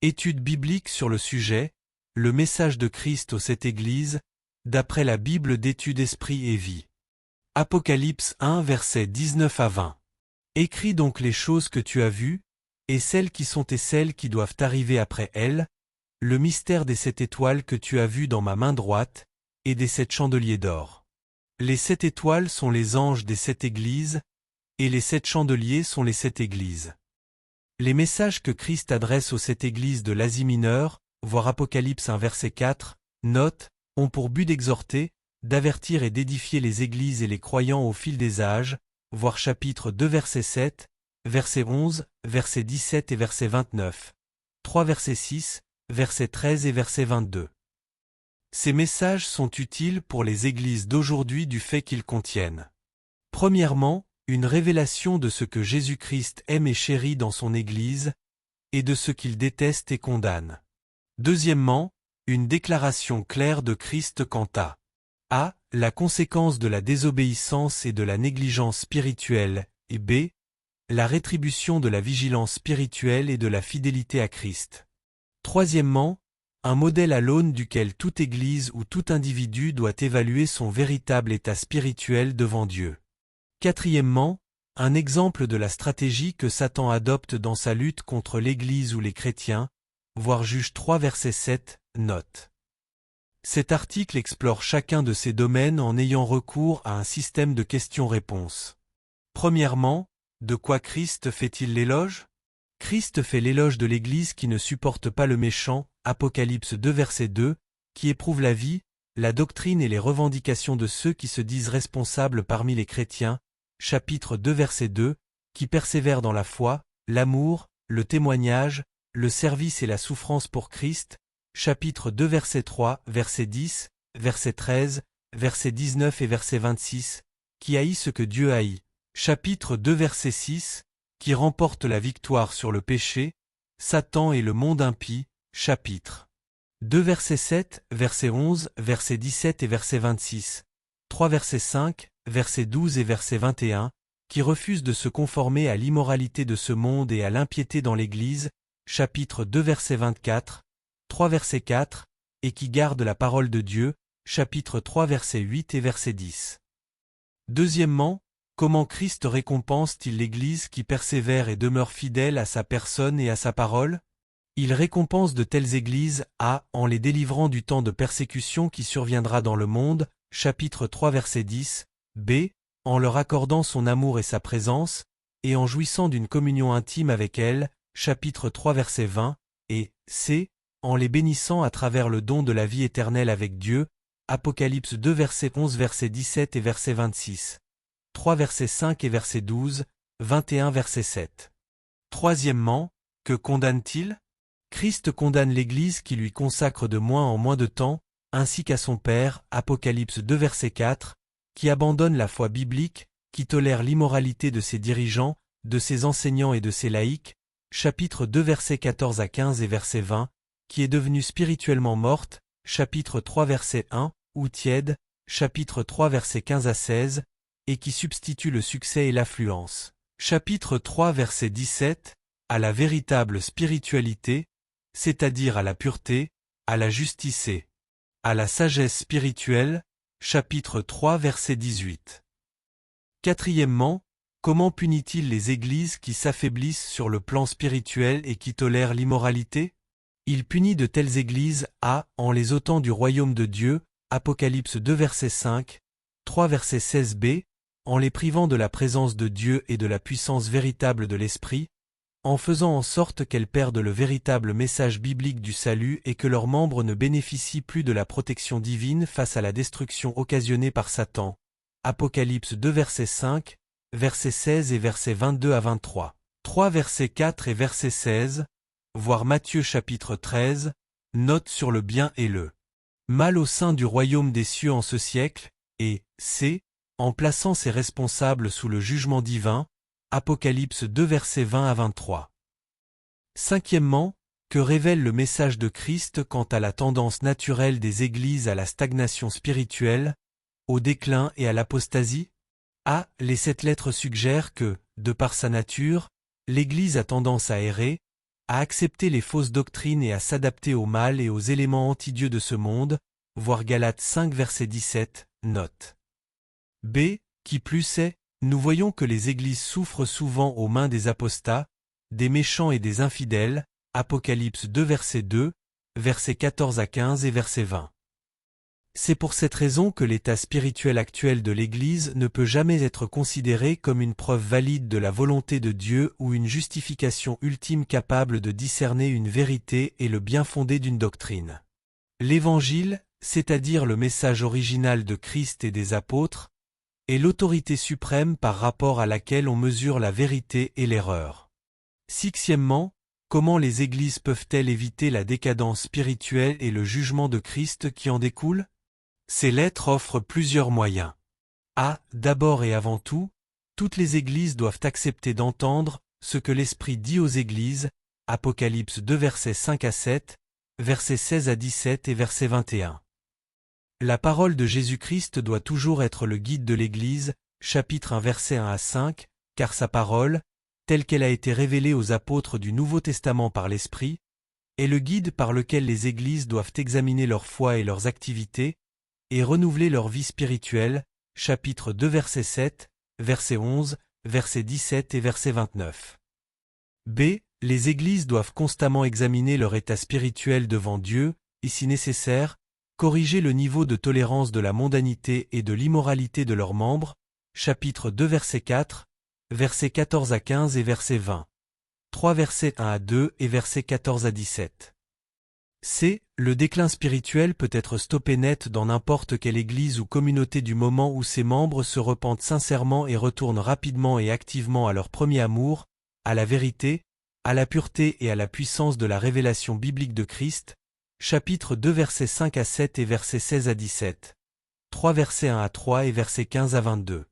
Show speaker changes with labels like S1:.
S1: Étude biblique sur le sujet, le message de Christ aux 7 églises, d'après la Bible d'études Esprit et Vie. Apocalypse 1 versets 19 à 20. Écris donc les choses que tu as vues, et celles qui sont et celles qui doivent arriver après elles, le mystère des 7 étoiles que tu as vues dans ma main droite, et des 7 chandeliers d'or. Les 7 étoiles sont les anges des 7 églises, et les 7 chandeliers sont les 7 églises. Les messages que Christ adresse aux 7 églises de l'Asie mineure, voir Apocalypse 1 verset 4, note, ont pour but d'exhorter, d'avertir et d'édifier les églises et les croyants au fil des âges, voir chapitre 2 verset 7, verset 11, verset 17 et verset 29, 3 verset 6, verset 13 et verset 22. Ces messages sont utiles pour les églises d'aujourd'hui du fait qu'ils contiennent. Premièrement, une révélation de ce que Jésus-Christ aime et chérit dans son Église, et de ce qu'il déteste et condamne. Deuxièmement, une déclaration claire de Christ quant à a. La conséquence de la désobéissance et de la négligence spirituelle, et b. La rétribution de la vigilance spirituelle et de la fidélité à Christ. Troisièmement, un modèle à l'aune duquel toute Église ou tout individu doit évaluer son véritable état spirituel devant Dieu. Quatrièmement, un exemple de la stratégie que Satan adopte dans sa lutte contre l'Église ou les chrétiens, voir Juge 3 verset 7, note. Cet article explore chacun de ces domaines en ayant recours à un système de questions-réponses. Premièrement, de quoi Christ fait-il l'éloge? Christ fait l'éloge de l'Église qui ne supporte pas le méchant, Apocalypse 2 verset 2, qui éprouve la vie, la doctrine et les revendications de ceux qui se disent responsables parmi les chrétiens, chapitre 2 verset 2, qui persévèrent dans la foi, l'amour, le témoignage, le service et la souffrance pour Christ, chapitre 2 verset 3, verset 10, verset 13, verset 19 et verset 26, qui haït ce que Dieu haït, chapitre 2 verset 6, qui remporte la victoire sur le péché, Satan et le monde impie, chapitre 2 verset 7, verset 11, verset 17 et verset 26, 3 verset 5, verset 12 et verset 21, qui refuse de se conformer à l'immoralité de ce monde et à l'impiété dans l'Église, chapitre 2 verset 24, 3 verset 4, et qui garde la parole de Dieu, chapitre 3 verset 8 et verset 10. Deuxièmement, comment Christ récompense-t-il l'Église qui persévère et demeure fidèle à sa personne et à sa parole? Il récompense de telles églises a. En les délivrant du temps de persécution qui surviendra dans le monde, chapitre 3 verset 10, b. En leur accordant son amour et sa présence, et en jouissant d'une communion intime avec elle, chapitre 3 verset 20, et c. En les bénissant à travers le don de la vie éternelle avec Dieu, Apocalypse 2 verset 11 verset 17 et verset 26, 3 verset 5 et verset 12, 21 verset 7. Troisièmement, que condamne-t-il? Christ condamne l'Église qui lui consacre de moins en moins de temps, ainsi qu'à son Père, Apocalypse 2 verset 4, qui abandonne la foi biblique, qui tolère l'immoralité de ses dirigeants, de ses enseignants et de ses laïcs, chapitre 2 versets 14 à 15 et verset 20, qui est devenue spirituellement morte, chapitre 3 verset 1, ou tiède, chapitre 3 verset 15 à 16, et qui substitue le succès et l'affluence, chapitre 3 verset 17, à la véritable spiritualité, c'est-à-dire à la pureté, à la justice et à la sagesse spirituelle, chapitre 3 verset 18. Quatrièmement, comment punit-il les églises qui s'affaiblissent sur le plan spirituel et qui tolèrent l'immoralité? Il punit de telles églises a. En les ôtant du royaume de Dieu, Apocalypse 2 verset 5, 3 verset 16b, en les privant de la présence de Dieu et de la puissance véritable de l'Esprit, en faisant en sorte qu'elles perdent le véritable message biblique du salut et que leurs membres ne bénéficient plus de la protection divine face à la destruction occasionnée par Satan. Apocalypse 2 verset 5, verset 16 et verset 22 à 23, 3 verset 4 et verset 16, voir Matthieu chapitre 13, note sur le bien et le mal au sein du royaume des cieux en ce siècle, et c. En plaçant ses responsables sous le jugement divin, Apocalypse 2 versets 20 à 23. Cinquièmement, que révèle le message de Christ quant à la tendance naturelle des églises à la stagnation spirituelle, au déclin et à l'apostasie? A. Les 7 lettres suggèrent que, de par sa nature, l'Église a tendance à errer, à accepter les fausses doctrines et à s'adapter au mal et aux éléments anti-Dieu de ce monde, voir Galates 5 verset 17, note. B. Qui plus est, nous voyons que les églises souffrent souvent aux mains des apostats, des méchants et des infidèles, Apocalypse 2 verset 2, versets 14 à 15 et verset 20. C'est pour cette raison que l'état spirituel actuel de l'Église ne peut jamais être considéré comme une preuve valide de la volonté de Dieu ou une justification ultime capable de discerner une vérité et le bien fondé d'une doctrine. L'Évangile, c'est-à-dire le message original de Christ et des apôtres, est l'autorité suprême par rapport à laquelle on mesure la vérité et l'erreur. Sixièmement, comment les églises peuvent-elles éviter la décadence spirituelle et le jugement de Christ qui en découle? Ces lettres offrent plusieurs moyens. A. D'abord et avant tout, toutes les églises doivent accepter d'entendre ce que l'Esprit dit aux églises, Apocalypse 2 versets 5 à 7, versets 16 à 17 et verset 21. La parole de Jésus-Christ doit toujours être le guide de l'Église, chapitre 1 versets 1 à 5, car sa parole, telle qu'elle a été révélée aux apôtres du Nouveau Testament par l'Esprit, est le guide par lequel les églises doivent examiner leur foi et leurs activités, et renouveler leur vie spirituelle, chapitre 2 verset 7, verset 11, verset 17 et verset 29. B. Les églises doivent constamment examiner leur état spirituel devant Dieu, et si nécessaire, corriger le niveau de tolérance de la mondanité et de l'immoralité de leurs membres, chapitre 2 verset 4, versets 14 à 15 et verset 20. 3 versets 1 à 2 et versets 14 à 17. C. Le déclin spirituel peut être stoppé net dans n'importe quelle église ou communauté du moment où ses membres se repentent sincèrement et retournent rapidement et activement à leur premier amour, à la vérité, à la pureté et à la puissance de la révélation biblique de Christ, chapitre 2 versets 5 à 7 et versets 16 à 17. 3 versets 1 à 3 et versets 15 à 22.